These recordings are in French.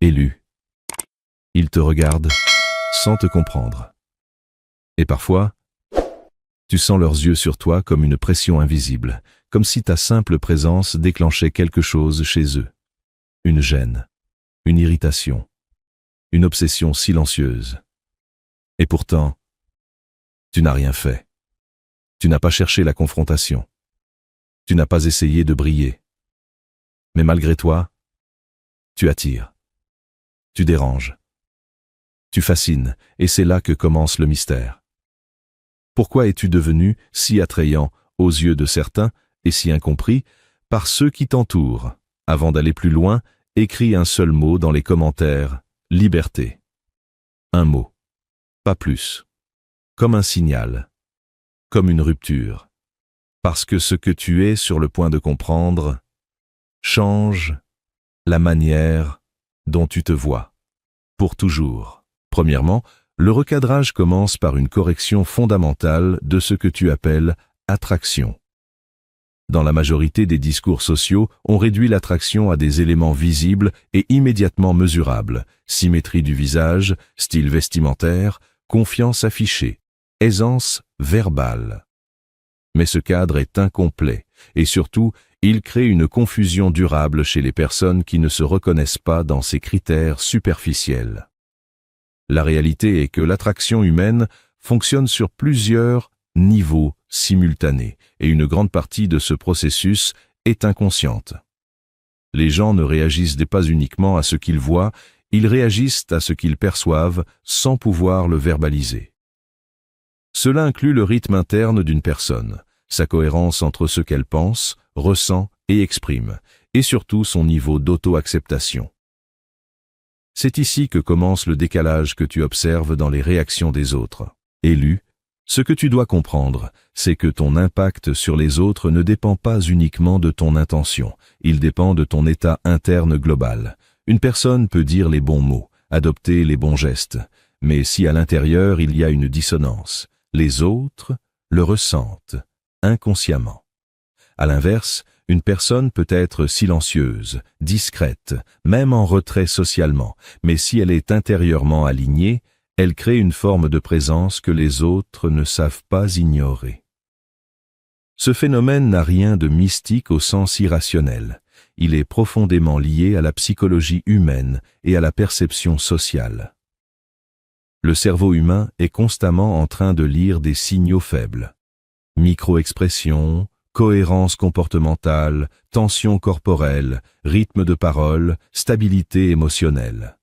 Élu. Ils te regardent sans te comprendre. Et parfois, tu sens leurs yeux sur toi comme une pression invisible, comme si ta simple présence déclenchait quelque chose chez eux. Une gêne, une irritation, une obsession silencieuse. Et pourtant, tu n'as rien fait. Tu n'as pas cherché la confrontation. Tu n'as pas essayé de briller. Mais malgré toi, tu attires. Tu déranges. Tu fascines, et c'est là que commence le mystère. Pourquoi es-tu devenu si attrayant aux yeux de certains et si incompris par ceux qui t'entourent? Avant d'aller plus loin, écris un seul mot dans les commentaires: liberté. Un mot, pas plus. Comme un signal, comme une rupture. Parce que ce que tu es sur le point de comprendre change la manière dont tu te vois, pour toujours. Premièrement, le recadrage commence par une correction fondamentale de ce que tu appelles attraction. Dans la majorité des discours sociaux, on réduit l'attraction à des éléments visibles et immédiatement mesurables: symétrie du visage, style vestimentaire, confiance affichée, aisance verbale. Mais ce cadre est incomplet et surtout, il crée une confusion durable chez les personnes qui ne se reconnaissent pas dans ces critères superficiels. La réalité est que l'attraction humaine fonctionne sur plusieurs niveaux simultanés et une grande partie de ce processus est inconsciente. Les gens ne réagissent pas uniquement à ce qu'ils voient, ils réagissent à ce qu'ils perçoivent sans pouvoir le verbaliser. Cela inclut le rythme interne d'une personne, sa cohérence entre ce qu'elle pense, ressent et exprime, et surtout son niveau d'auto-acceptation. C'est ici que commence le décalage que tu observes dans les réactions des autres. Élu, ce que tu dois comprendre, c'est que ton impact sur les autres ne dépend pas uniquement de ton intention, il dépend de ton état interne global. Une personne peut dire les bons mots, adopter les bons gestes, mais si à l'intérieur il y a une dissonance, les autres le ressentent inconsciemment. À l'inverse, une personne peut être silencieuse, discrète, même en retrait socialement, mais si elle est intérieurement alignée, elle crée une forme de présence que les autres ne savent pas ignorer. Ce phénomène n'a rien de mystique au sens irrationnel. Il est profondément lié à la psychologie humaine et à la perception sociale. Le cerveau humain est constamment en train de lire des signaux faibles. Micro-expressions, cohérence comportementale, tension corporelle, rythme de parole, stabilité émotionnelle.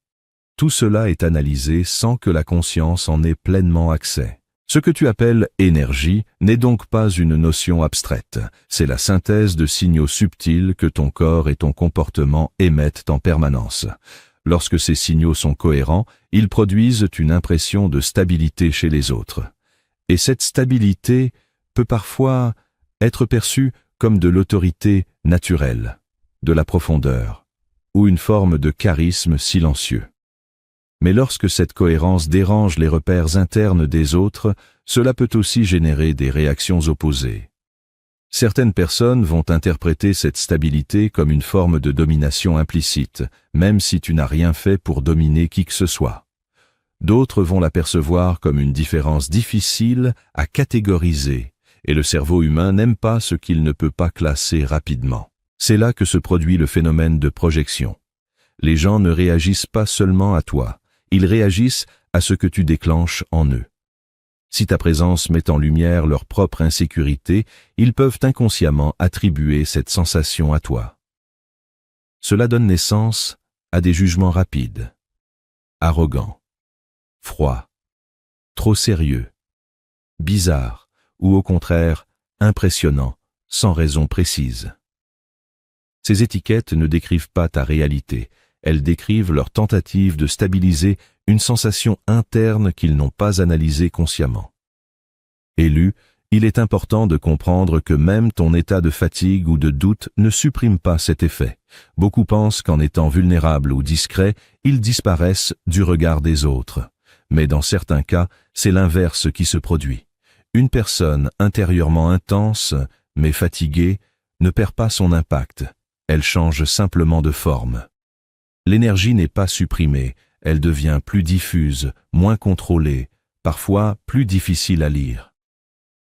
Tout cela est analysé sans que la conscience en ait pleinement accès. Ce que tu appelles énergie n'est donc pas une notion abstraite, c'est la synthèse de signaux subtils que ton corps et ton comportement émettent en permanence. Lorsque ces signaux sont cohérents, ils produisent une impression de stabilité chez les autres. Et cette stabilité peut parfois être perçue comme de l'autorité naturelle, de la profondeur, ou une forme de charisme silencieux. Mais lorsque cette cohérence dérange les repères internes des autres, cela peut aussi générer des réactions opposées. Certaines personnes vont interpréter cette stabilité comme une forme de domination implicite, même si tu n'as rien fait pour dominer qui que ce soit. D'autres vont la percevoir comme une différence difficile à catégoriser, et le cerveau humain n'aime pas ce qu'il ne peut pas classer rapidement. C'est là que se produit le phénomène de projection. Les gens ne réagissent pas seulement à toi, ils réagissent à ce que tu déclenches en eux. Si ta présence met en lumière leur propre insécurité, ils peuvent inconsciemment attribuer cette sensation à toi. Cela donne naissance à des jugements rapides, arrogants, froids, trop sérieux, bizarres ou au contraire impressionnants, sans raison précise. Ces étiquettes ne décrivent pas ta réalité, elles décrivent leur tentative de stabiliser une sensation interne qu'ils n'ont pas analysée consciemment. Élu, il est important de comprendre que même ton état de fatigue ou de doute ne supprime pas cet effet. Beaucoup pensent qu'en étant vulnérables ou discrets, ils disparaissent du regard des autres. Mais dans certains cas, c'est l'inverse qui se produit. Une personne intérieurement intense, mais fatiguée, ne perd pas son impact. Elle change simplement de forme. L'énergie n'est pas supprimée, elle devient plus diffuse, moins contrôlée, parfois plus difficile à lire.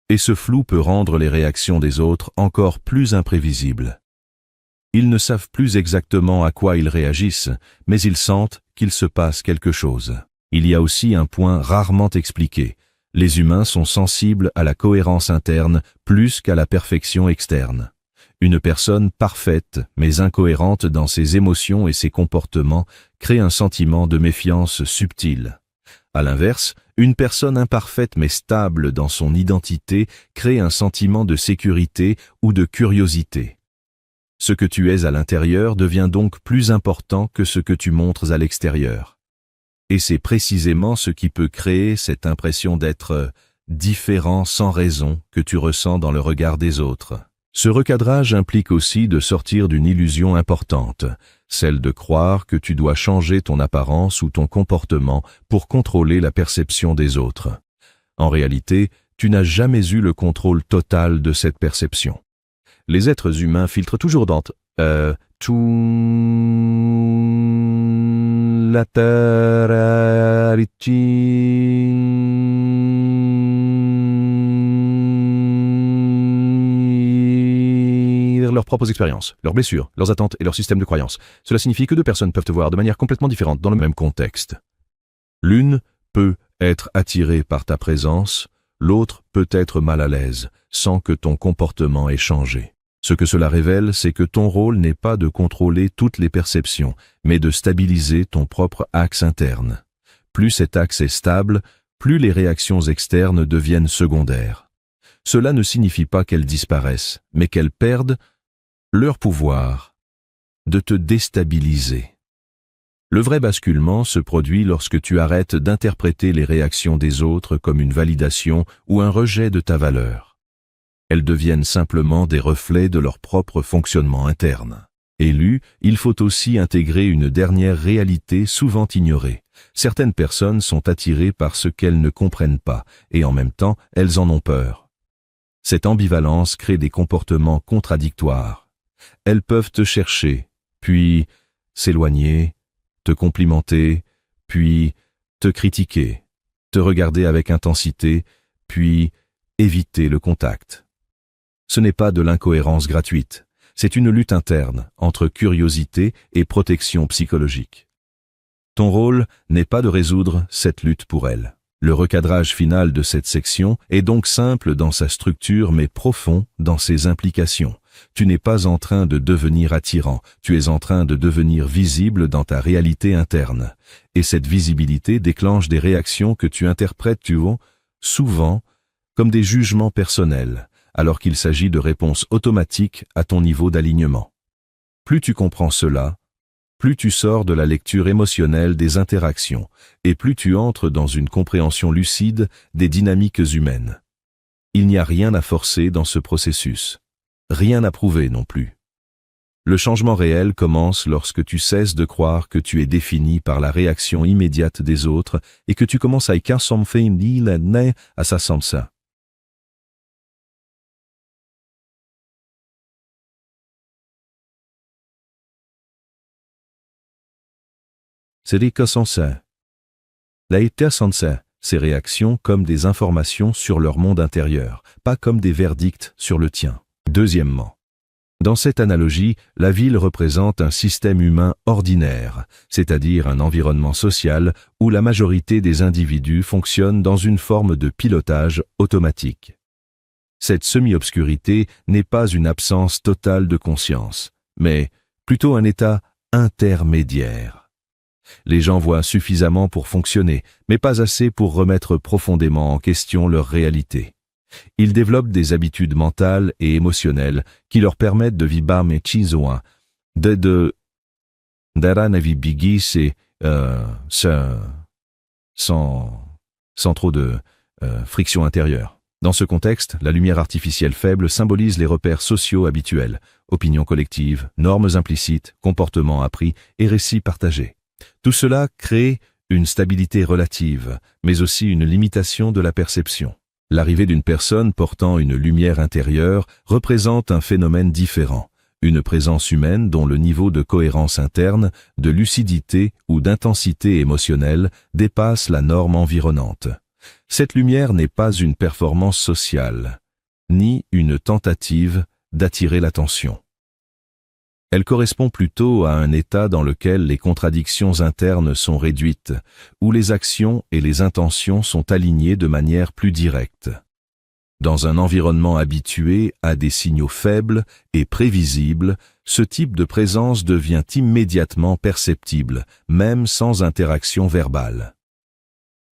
Et ce flou peut rendre les réactions des autres encore plus imprévisibles. Ils ne savent plus exactement à quoi ils réagissent, mais ils sentent qu'il se passe quelque chose. Il y a aussi un point rarement expliqué. Les humains sont sensibles à la cohérence interne plus qu'à la perfection externe. Une personne parfaite mais incohérente dans ses émotions et ses comportements crée un sentiment de méfiance subtile. À l'inverse, une personne imparfaite mais stable dans son identité crée un sentiment de sécurité ou de curiosité. Ce que tu es à l'intérieur devient donc plus important que ce que tu montres à l'extérieur. Et c'est précisément ce qui peut créer cette impression d'être différent sans raison que tu ressens dans le regard des autres. Ce recadrage implique aussi de sortir d'une illusion importante, celle de croire que tu dois changer ton apparence ou ton comportement pour contrôler la perception des autres. En réalité, tu n'as jamais eu le contrôle total de cette perception. Les êtres humains filtrent toujours dans tout leurs propres expériences, leurs blessures, leurs attentes et leur système de croyances. Cela signifie que deux personnes peuvent te voir de manière complètement différente dans le même contexte. L'une peut être attirée par ta présence, l'autre peut être mal à l'aise, sans que ton comportement ait changé. Ce que cela révèle, c'est que ton rôle n'est pas de contrôler toutes les perceptions, mais de stabiliser ton propre axe interne. Plus cet axe est stable, plus les réactions externes deviennent secondaires. Cela ne signifie pas qu'elles disparaissent, mais qu'elles perdent leur pouvoir de te déstabiliser. Le vrai basculement se produit lorsque tu arrêtes d'interpréter les réactions des autres comme une validation ou un rejet de ta valeur. Elles deviennent simplement des reflets de leur propre fonctionnement interne. Élu, il faut aussi intégrer une dernière réalité souvent ignorée. Certaines personnes sont attirées par ce qu'elles ne comprennent pas, et en même temps, elles en ont peur. Cette ambivalence crée des comportements contradictoires. Elles peuvent te chercher, puis s'éloigner, te complimenter, puis te critiquer, te regarder avec intensité, puis éviter le contact. Ce n'est pas de l'incohérence gratuite, c'est une lutte interne entre curiosité et protection psychologique. Ton rôle n'est pas de résoudre cette lutte pour elles. Le recadrage final de cette section est donc simple dans sa structure mais profond dans ses implications. Tu n'es pas en train de devenir attirant, tu es en train de devenir visible dans ta réalité interne. Et cette visibilité déclenche des réactions que tu interprètes souvent comme des jugements personnels, alors qu'il s'agit de réponses automatiques à ton niveau d'alignement. Plus tu comprends cela, plus tu sors de la lecture émotionnelle des interactions, et plus tu entres dans une compréhension lucide des dynamiques humaines. Il n'y a rien à forcer dans ce processus. Rien à prouver non plus. Le changement réel commence lorsque tu cesses de croire que tu es défini par la réaction immédiate des autres et que tu commences à à sa sansa. C'est que sansa. La sansa, ces réactions comme des informations sur leur monde intérieur, pas comme des verdicts sur le tien. Deuxièmement, dans cette analogie, la ville représente un système humain ordinaire, c'est-à-dire un environnement social où la majorité des individus fonctionnent dans une forme de pilotage automatique. Cette semi-obscurité n'est pas une absence totale de conscience, mais plutôt un état intermédiaire. Les gens voient suffisamment pour fonctionner, mais pas assez pour remettre profondément en question leur réalité. Ils développent des habitudes mentales et émotionnelles qui leur permettent de vivre sans trop de friction intérieure. Dans ce contexte, la lumière artificielle faible symbolise les repères sociaux habituels, opinions collectives, normes implicites, comportements appris et récits partagés. Tout cela crée une stabilité relative, mais aussi une limitation de la perception. L'arrivée d'une personne portant une lumière intérieure représente un phénomène différent, une présence humaine dont le niveau de cohérence interne, de lucidité ou d'intensité émotionnelle dépasse la norme environnante. Cette lumière n'est pas une performance sociale, ni une tentative d'attirer l'attention. Elle correspond plutôt à un état dans lequel les contradictions internes sont réduites, où les actions et les intentions sont alignées de manière plus directe. Dans un environnement habitué à des signaux faibles et prévisibles, ce type de présence devient immédiatement perceptible, même sans interaction verbale.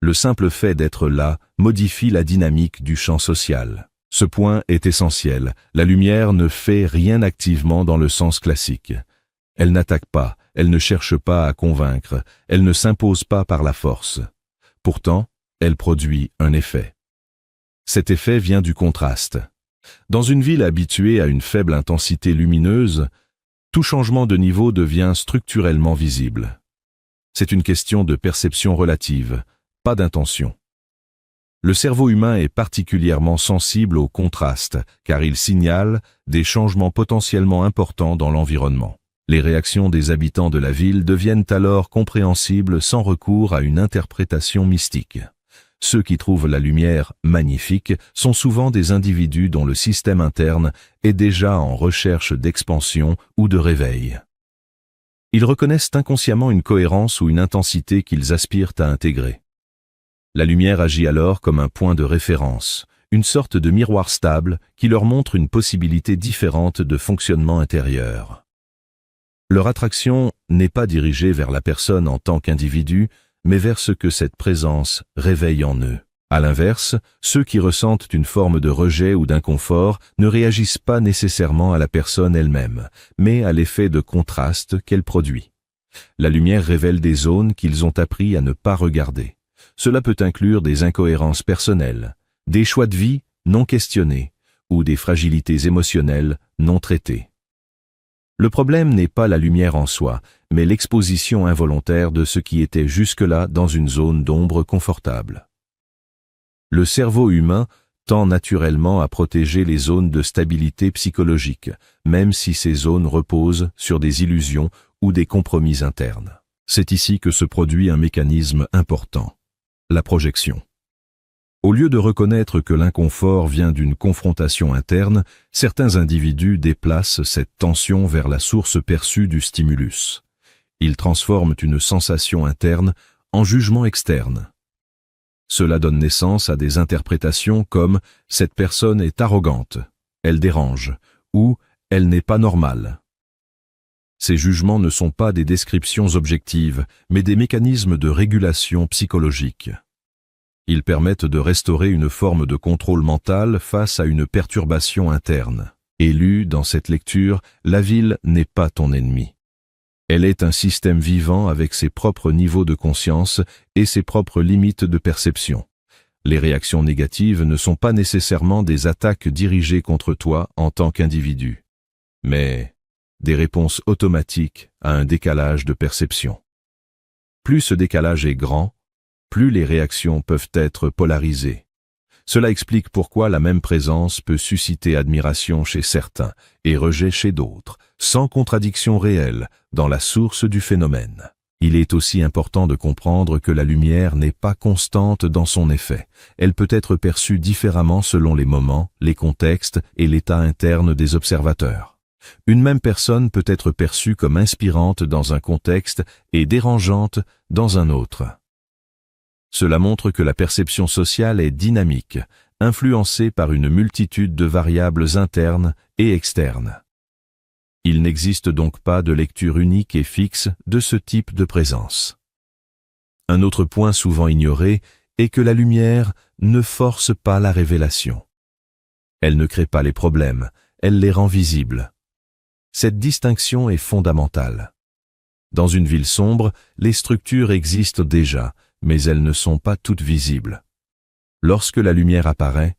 Le simple fait d'être là modifie la dynamique du champ social. Ce point est essentiel. La lumière ne fait rien activement dans le sens classique. Elle n'attaque pas, elle ne cherche pas à convaincre, elle ne s'impose pas par la force. Pourtant, elle produit un effet. Cet effet vient du contraste. Dans une ville habituée à une faible intensité lumineuse, tout changement de niveau devient structurellement visible. C'est une question de perception relative, pas d'intention. Le cerveau humain est particulièrement sensible au contraste, car il signale des changements potentiellement importants dans l'environnement. Les réactions des habitants de la ville deviennent alors compréhensibles sans recours à une interprétation mystique. Ceux qui trouvent la lumière magnifique sont souvent des individus dont le système interne est déjà en recherche d'expansion ou de réveil. Ils reconnaissent inconsciemment une cohérence ou une intensité qu'ils aspirent à intégrer. La lumière agit alors comme un point de référence, une sorte de miroir stable qui leur montre une possibilité différente de fonctionnement intérieur. Leur attraction n'est pas dirigée vers la personne en tant qu'individu, mais vers ce que cette présence réveille en eux. À l'inverse, ceux qui ressentent une forme de rejet ou d'inconfort ne réagissent pas nécessairement à la personne elle-même, mais à l'effet de contraste qu'elle produit. La lumière révèle des zones qu'ils ont appris à ne pas regarder. Cela peut inclure des incohérences personnelles, des choix de vie non questionnés ou des fragilités émotionnelles non traitées. Le problème n'est pas la lumière en soi, mais l'exposition involontaire de ce qui était jusque-là dans une zone d'ombre confortable. Le cerveau humain tend naturellement à protéger les zones de stabilité psychologique, même si ces zones reposent sur des illusions ou des compromis internes. C'est ici que se produit un mécanisme important. La projection. Au lieu de reconnaître que l'inconfort vient d'une confrontation interne, certains individus déplacent cette tension vers la source perçue du stimulus. Ils transforment une sensation interne en jugement externe. Cela donne naissance à des interprétations comme « cette personne est arrogante, elle dérange » ou « elle n'est pas normale ». Ces jugements ne sont pas des descriptions objectives, mais des mécanismes de régulation psychologique. Ils permettent de restaurer une forme de contrôle mental face à une perturbation interne. Et lu dans cette lecture, la ville n'est pas ton ennemi. Elle est un système vivant avec ses propres niveaux de conscience et ses propres limites de perception. Les réactions négatives ne sont pas nécessairement des attaques dirigées contre toi en tant qu'individu, mais des réponses automatiques à un décalage de perception. Plus ce décalage est grand, plus les réactions peuvent être polarisées. Cela explique pourquoi la même présence peut susciter admiration chez certains et rejet chez d'autres, sans contradiction réelle dans la source du phénomène. Il est aussi important de comprendre que la lumière n'est pas constante dans son effet. Elle peut être perçue différemment selon les moments, les contextes et l'état interne des observateurs. Une même personne peut être perçue comme inspirante dans un contexte et dérangeante dans un autre. Cela montre que la perception sociale est dynamique, influencée par une multitude de variables internes et externes. Il n'existe donc pas de lecture unique et fixe de ce type de présence. Un autre point souvent ignoré est que la lumière ne force pas la révélation. Elle ne crée pas les problèmes, elle les rend visibles. Cette distinction est fondamentale. Dans une ville sombre, les structures existent déjà, mais elles ne sont pas toutes visibles. Lorsque la lumière apparaît,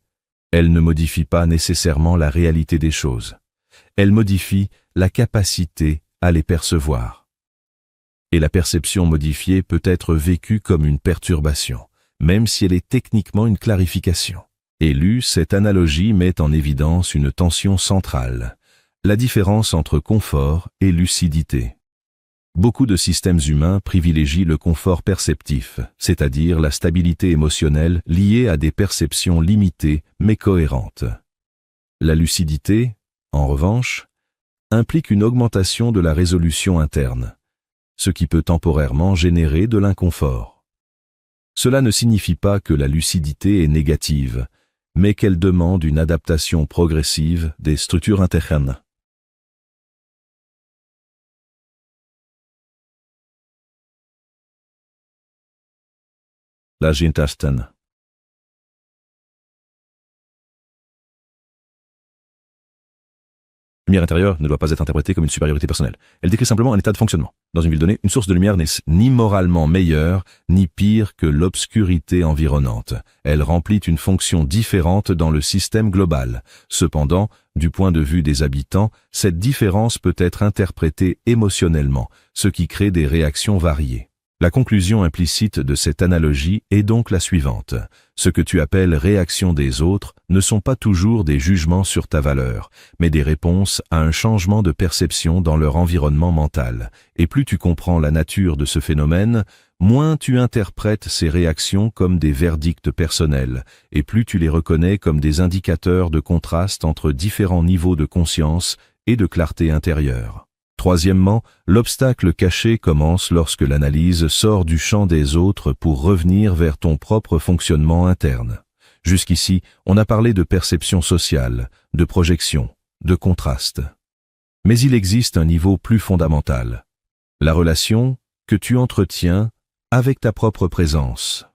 elle ne modifie pas nécessairement la réalité des choses. Elle modifie la capacité à les percevoir. Et la perception modifiée peut être vécue comme une perturbation, même si elle est techniquement une clarification. Et lu, cette analogie met en évidence une tension centrale. La différence entre confort et lucidité. Beaucoup de systèmes humains privilégient le confort perceptif, c'est-à-dire la stabilité émotionnelle liée à des perceptions limitées mais cohérentes. La lucidité, en revanche, implique une augmentation de la résolution interne, ce qui peut temporairement générer de l'inconfort. Cela ne signifie pas que la lucidité est négative, mais qu'elle demande une adaptation progressive des structures internes. La Gintasten. La lumière intérieure ne doit pas être interprétée comme une supériorité personnelle. Elle décrit simplement un état de fonctionnement. Dans une ville donnée, une source de lumière n'est ni moralement meilleure, ni pire que l'obscurité environnante. Elle remplit une fonction différente dans le système global. Cependant, du point de vue des habitants, cette différence peut être interprétée émotionnellement, ce qui crée des réactions variées. La conclusion implicite de cette analogie est donc la suivante. Ce que tu appelles réactions des autres ne sont pas toujours des jugements sur ta valeur, mais des réponses à un changement de perception dans leur environnement mental. Et plus tu comprends la nature de ce phénomène, moins tu interprètes ces réactions comme des verdicts personnels, et plus tu les reconnais comme des indicateurs de contraste entre différents niveaux de conscience et de clarté intérieure. Troisièmement, l'obstacle caché commence lorsque l'analyse sort du champ des autres pour revenir vers ton propre fonctionnement interne. Jusqu'ici, on a parlé de perception sociale, de projection, de contraste. Mais il existe un niveau plus fondamental, la relation que tu entretiens avec ta propre présence.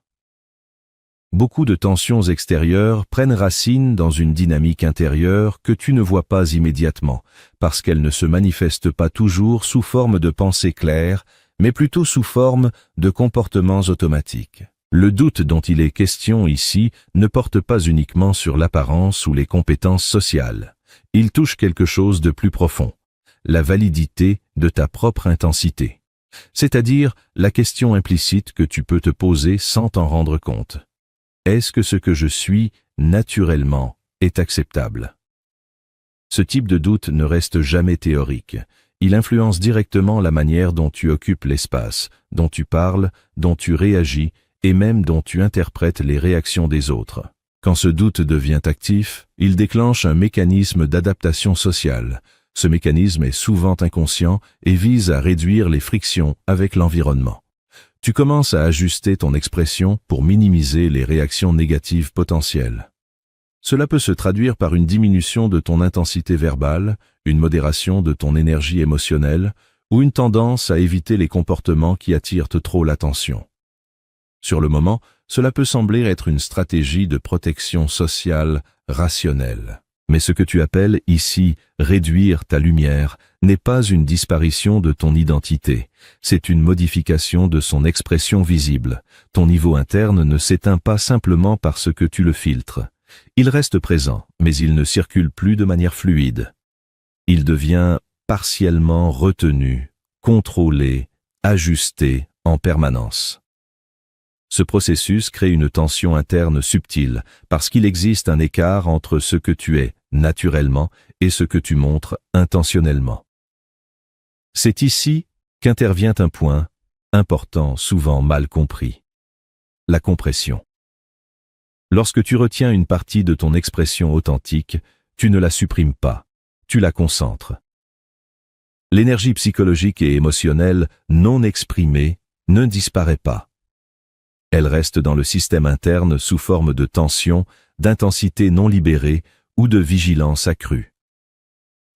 Beaucoup de tensions extérieures prennent racine dans une dynamique intérieure que tu ne vois pas immédiatement, parce qu'elle ne se manifeste pas toujours sous forme de pensées claires, mais plutôt sous forme de comportements automatiques. Le doute dont il est question ici ne porte pas uniquement sur l'apparence ou les compétences sociales. Il touche quelque chose de plus profond, la validité de ta propre intensité, c'est-à-dire la question implicite que tu peux te poser sans t'en rendre compte. Est-ce que ce que je suis, naturellement, est acceptable? Ce type de doute ne reste jamais théorique. Il influence directement la manière dont tu occupes l'espace, dont tu parles, dont tu réagis et même dont tu interprètes les réactions des autres. Quand ce doute devient actif, il déclenche un mécanisme d'adaptation sociale. Ce mécanisme est souvent inconscient et vise à réduire les frictions avec l'environnement. Tu commences à ajuster ton expression pour minimiser les réactions négatives potentielles. Cela peut se traduire par une diminution de ton intensité verbale, une modération de ton énergie émotionnelle ou une tendance à éviter les comportements qui attirent trop l'attention. Sur le moment, cela peut sembler être une stratégie de protection sociale rationnelle. Mais ce que tu appelles ici « réduire ta lumière » n'est pas une disparition de ton identité, c'est une modification de son expression visible. Ton niveau interne ne s'éteint pas simplement parce que tu le filtres. Il reste présent, mais il ne circule plus de manière fluide. Il devient partiellement retenu, contrôlé, ajusté en permanence. Ce processus crée une tension interne subtile parce qu'il existe un écart entre ce que tu es naturellement et ce que tu montres intentionnellement. C'est ici qu'intervient un point important, souvent mal compris. La compression. Lorsque tu retiens une partie de ton expression authentique, tu ne la supprimes pas, tu la concentres. L'énergie psychologique et émotionnelle non exprimée ne disparaît pas. Elle reste dans le système interne sous forme de tension, d'intensité non libérée ou de vigilance accrue.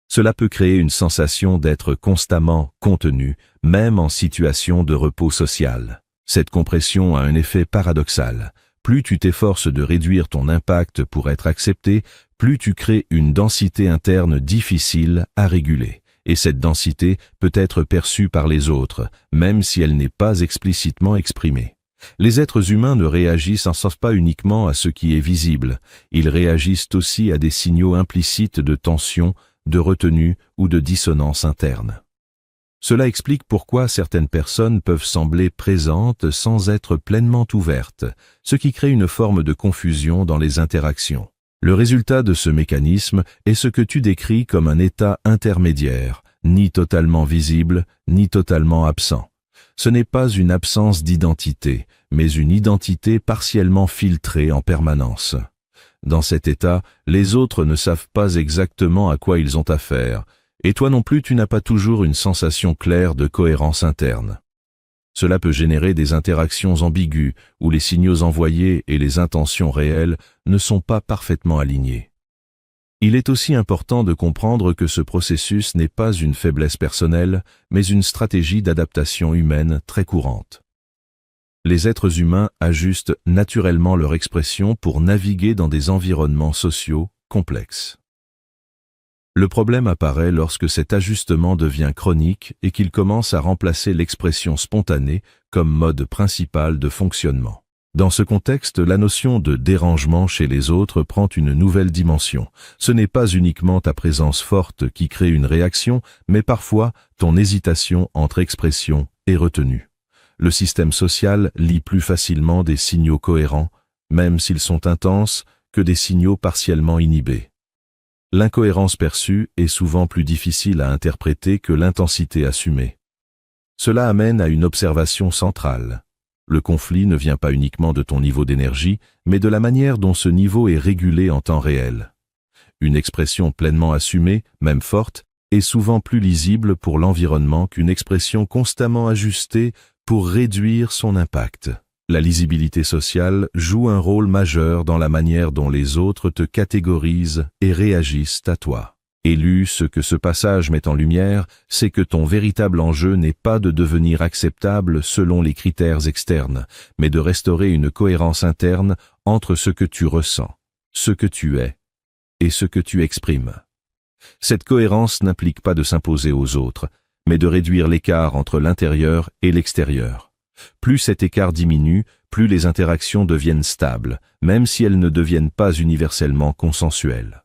Cela peut créer une sensation d'être constamment contenu, même en situation de repos social. Cette compression a un effet paradoxal. Plus tu t'efforces de réduire ton impact pour être accepté, plus tu crées une densité interne difficile à réguler. Et cette densité peut être perçue par les autres, même si elle n'est pas explicitement exprimée. Les êtres humains ne réagissent pas uniquement à ce qui est visible, ils réagissent aussi à des signaux implicites de tension, de retenue ou de dissonance interne. Cela explique pourquoi certaines personnes peuvent sembler présentes sans être pleinement ouvertes, ce qui crée une forme de confusion dans les interactions. Le résultat de ce mécanisme est ce que tu décris comme un état intermédiaire, ni totalement visible, ni totalement absent. Ce n'est pas une absence d'identité, mais une identité partiellement filtrée en permanence. Dans cet état, les autres ne savent pas exactement à quoi ils ont affaire, et toi non plus tu n'as pas toujours une sensation claire de cohérence interne. Cela peut générer des interactions ambiguës, où les signaux envoyés et les intentions réelles ne sont pas parfaitement alignés. Il est aussi important de comprendre que ce processus n'est pas une faiblesse personnelle, mais une stratégie d'adaptation humaine très courante. Les êtres humains ajustent naturellement leur expression pour naviguer dans des environnements sociaux complexes. Le problème apparaît lorsque cet ajustement devient chronique et qu'il commence à remplacer l'expression spontanée comme mode principal de fonctionnement. Dans ce contexte, la notion de dérangement chez les autres prend une nouvelle dimension. Ce n'est pas uniquement ta présence forte qui crée une réaction, mais parfois ton hésitation entre expression et retenue. Le système social lit plus facilement des signaux cohérents, même s'ils sont intenses, que des signaux partiellement inhibés. L'incohérence perçue est souvent plus difficile à interpréter que l'intensité assumée. Cela amène à une observation centrale. Le conflit ne vient pas uniquement de ton niveau d'énergie, mais de la manière dont ce niveau est régulé en temps réel. Une expression pleinement assumée, même forte, est souvent plus lisible pour l'environnement qu'une expression constamment ajustée pour réduire son impact. La lisibilité sociale joue un rôle majeur dans la manière dont les autres te catégorisent et réagissent à toi. Élu, ce que ce passage met en lumière, c'est que ton véritable enjeu n'est pas de devenir acceptable selon les critères externes, mais de restaurer une cohérence interne entre ce que tu ressens, ce que tu es et ce que tu exprimes. Cette cohérence n'implique pas de s'imposer aux autres, mais de réduire l'écart entre l'intérieur et l'extérieur. Plus cet écart diminue, plus les interactions deviennent stables, même si elles ne deviennent pas universellement consensuelles.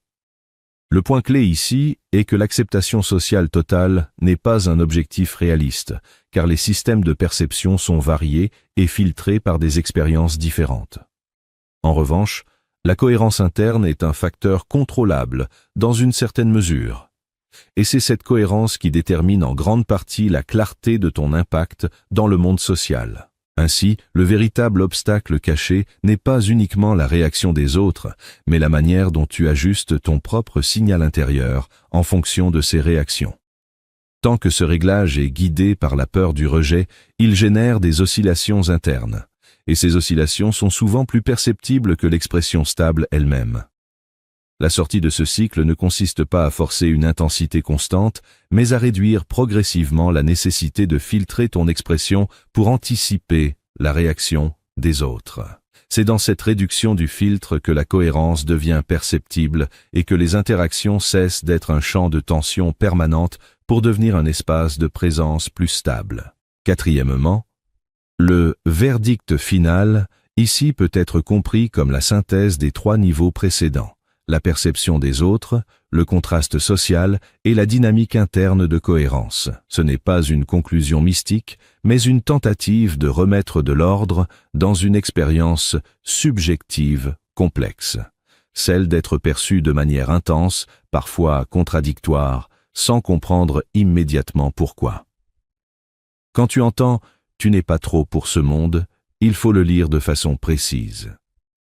Le point clé ici est que l'acceptation sociale totale n'est pas un objectif réaliste, car les systèmes de perception sont variés et filtrés par des expériences différentes. En revanche, la cohérence interne est un facteur contrôlable dans une certaine mesure. Et c'est cette cohérence qui détermine en grande partie la clarté de ton impact dans le monde social. Ainsi, le véritable obstacle caché n'est pas uniquement la réaction des autres, mais la manière dont tu ajustes ton propre signal intérieur en fonction de ces réactions. Tant que ce réglage est guidé par la peur du rejet, il génère des oscillations internes. Et ces oscillations sont souvent plus perceptibles que l'expression stable elle-même. La sortie de ce cycle ne consiste pas à forcer une intensité constante, mais à réduire progressivement la nécessité de filtrer ton expression pour anticiper la réaction des autres. C'est dans cette réduction du filtre que la cohérence devient perceptible et que les interactions cessent d'être un champ de tension permanente pour devenir un espace de présence plus stable. Quatrièmement, le verdict final, ici peut être compris comme la synthèse des trois niveaux précédents. La perception des autres, le contraste social et la dynamique interne de cohérence. Ce n'est pas une conclusion mystique, mais une tentative de remettre de l'ordre dans une expérience subjective complexe. Celle d'être perçue de manière intense, parfois contradictoire, sans comprendre immédiatement pourquoi. Quand tu entends « tu n'es pas trop pour ce monde », il faut le lire de façon précise.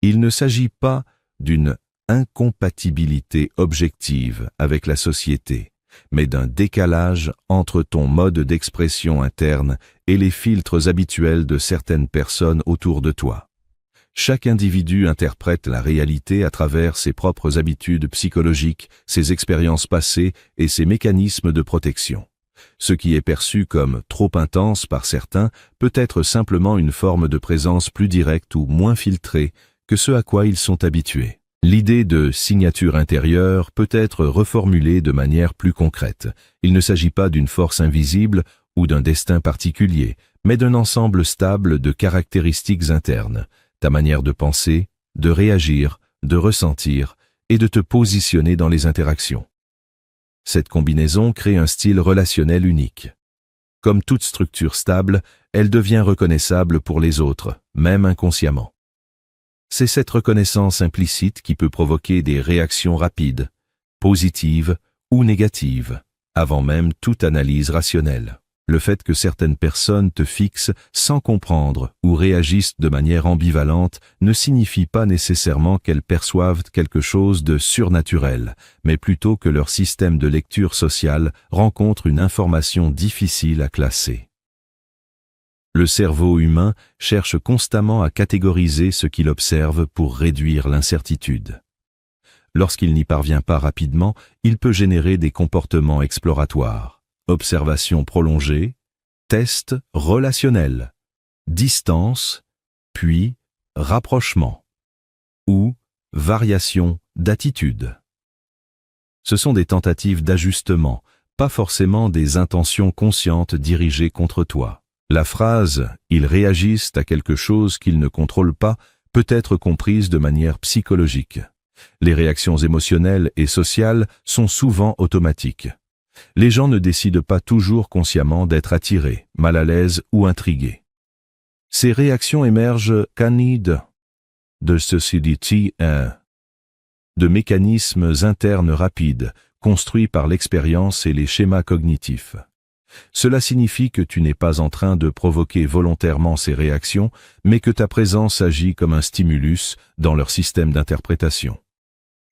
Il ne s'agit pas d'une incompatibilité objective avec la société, mais d'un décalage entre ton mode d'expression interne et les filtres habituels de certaines personnes autour de toi. Chaque individu interprète la réalité à travers ses propres habitudes psychologiques, ses expériences passées et ses mécanismes de protection. Ce qui est perçu comme trop intense par certains peut être simplement une forme de présence plus directe ou moins filtrée que ce à quoi ils sont habitués. L'idée de signature intérieure peut être reformulée de manière plus concrète. Il ne s'agit pas d'une force invisible ou d'un destin particulier, mais d'un ensemble stable de caractéristiques internes, ta manière de penser, de réagir, de ressentir et de te positionner dans les interactions. Cette combinaison crée un style relationnel unique. Comme toute structure stable, elle devient reconnaissable pour les autres, même inconsciemment. C'est cette reconnaissance implicite qui peut provoquer des réactions rapides, positives ou négatives, avant même toute analyse rationnelle. Le fait que certaines personnes te fixent sans comprendre ou réagissent de manière ambivalente ne signifie pas nécessairement qu'elles perçoivent quelque chose de surnaturel, mais plutôt que leur système de lecture sociale rencontre une information difficile à classer. Le cerveau humain cherche constamment à catégoriser ce qu'il observe pour réduire l'incertitude. Lorsqu'il n'y parvient pas rapidement, il peut générer des comportements exploratoires, observation prolongée, test relationnel, distance, puis rapprochement, ou variation d'attitude. Ce sont des tentatives d'ajustement, pas forcément des intentions conscientes dirigées contre toi. La phrase « ils réagissent à quelque chose qu'ils ne contrôlent pas » peut être comprise de manière psychologique. Les réactions émotionnelles et sociales sont souvent automatiques. Les gens ne décident pas toujours consciemment d'être attirés, mal à l'aise ou intrigués. Ces réactions émergent de société de mécanismes internes rapides, construits par l'expérience et les schémas cognitifs. Cela signifie que tu n'es pas en train de provoquer volontairement ces réactions, mais que ta présence agit comme un stimulus dans leur système d'interprétation.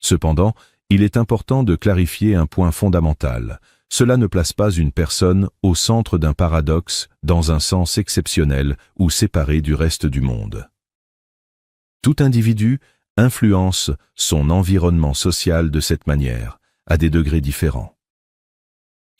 Cependant, il est important de clarifier un point fondamental. Cela ne place pas une personne au centre d'un paradoxe dans un sens exceptionnel ou séparé du reste du monde. Tout individu influence son environnement social de cette manière, à des degrés différents.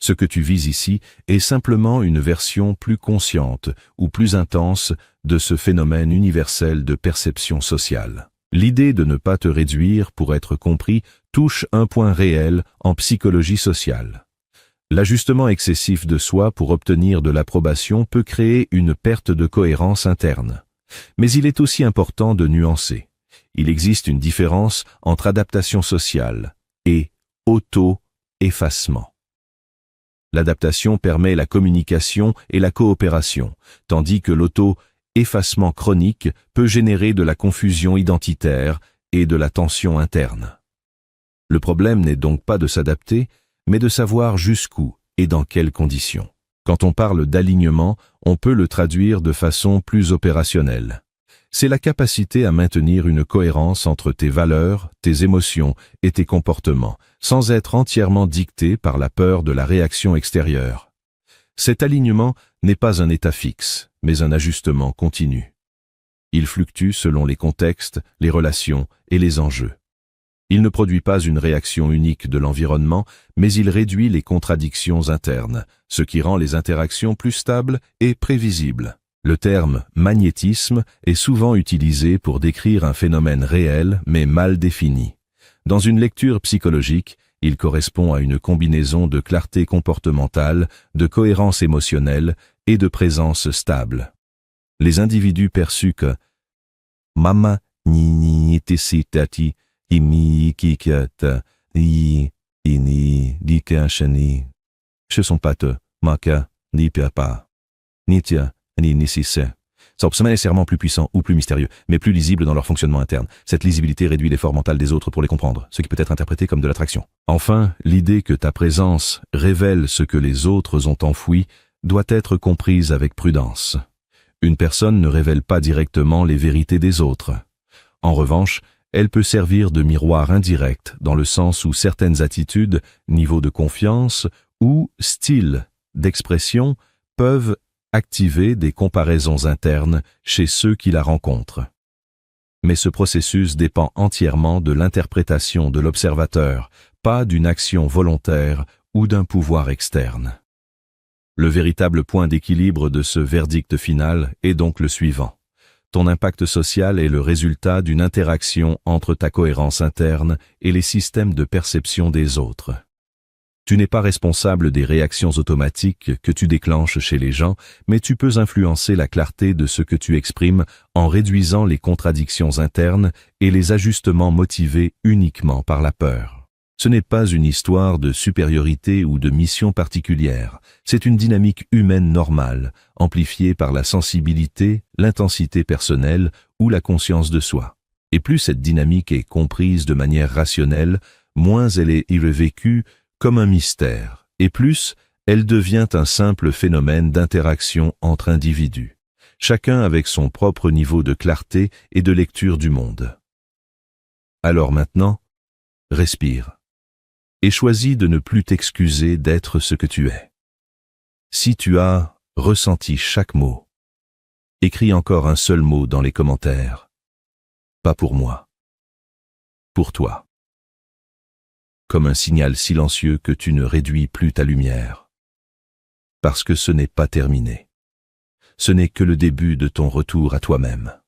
Ce que tu vis ici est simplement une version plus consciente ou plus intense de ce phénomène universel de perception sociale. L'idée de ne pas te réduire pour être compris touche un point réel en psychologie sociale. L'ajustement excessif de soi pour obtenir de l'approbation peut créer une perte de cohérence interne. Mais il est aussi important de nuancer. Il existe une différence entre adaptation sociale et auto-effacement. L'adaptation permet la communication et la coopération, tandis que l'auto-effacement chronique peut générer de la confusion identitaire et de la tension interne. Le problème n'est donc pas de s'adapter, mais de savoir jusqu'où et dans quelles conditions. Quand on parle d'alignement, on peut le traduire de façon plus opérationnelle. C'est la capacité à maintenir une cohérence entre tes valeurs, tes émotions et tes comportements, sans être entièrement dicté par la peur de la réaction extérieure. Cet alignement n'est pas un état fixe, mais un ajustement continu. Il fluctue selon les contextes, les relations et les enjeux. Il ne produit pas une réaction unique de l'environnement, mais il réduit les contradictions internes, ce qui rend les interactions plus stables et prévisibles. Le terme « magnétisme » est souvent utilisé pour décrire un phénomène réel mais mal défini. Dans une lecture psychologique, il correspond à une combinaison de clarté comportementale, de cohérence émotionnelle et de présence stable. Les individus perçus que « mama ni tesitati imi kikata ni ini dikashani » ce sont pas te maka ni papa nitia sont pas nécessairement plus puissants ou plus mystérieux, mais plus lisibles dans leur fonctionnement interne. Cette lisibilité réduit l'effort mental des autres pour les comprendre, ce qui peut être interprété comme de l'attraction. Enfin, l'idée que ta présence révèle ce que les autres ont enfoui doit être comprise avec prudence. Une personne ne révèle pas directement les vérités des autres. En revanche, elle peut servir de miroir indirect dans le sens où certaines attitudes, niveau de confiance ou style d'expression peuvent activer des comparaisons internes chez ceux qui la rencontrent. Mais ce processus dépend entièrement de l'interprétation de l'observateur, pas d'une action volontaire ou d'un pouvoir externe. Le véritable point d'équilibre de ce verdict final est donc le suivant. Ton impact social est le résultat d'une interaction entre ta cohérence interne et les systèmes de perception des autres. Tu n'es pas responsable des réactions automatiques que tu déclenches chez les gens, mais tu peux influencer la clarté de ce que tu exprimes en réduisant les contradictions internes et les ajustements motivés uniquement par la peur. Ce n'est pas une histoire de supériorité ou de mission particulière, c'est une dynamique humaine normale, amplifiée par la sensibilité, l'intensité personnelle ou la conscience de soi. Et plus cette dynamique est comprise de manière rationnelle, moins elle est vécue comme un mystère, et plus elle devient un simple phénomène d'interaction entre individus, chacun avec son propre niveau de clarté et de lecture du monde. Alors maintenant, respire, et choisis de ne plus t'excuser d'être ce que tu es. Si tu as ressenti chaque mot, écris encore un seul mot dans les commentaires. Pas pour moi, pour toi. Comme un signal silencieux que tu ne réduis plus ta lumière. Parce que ce n'est pas terminé. Ce n'est que le début de ton retour à toi-même.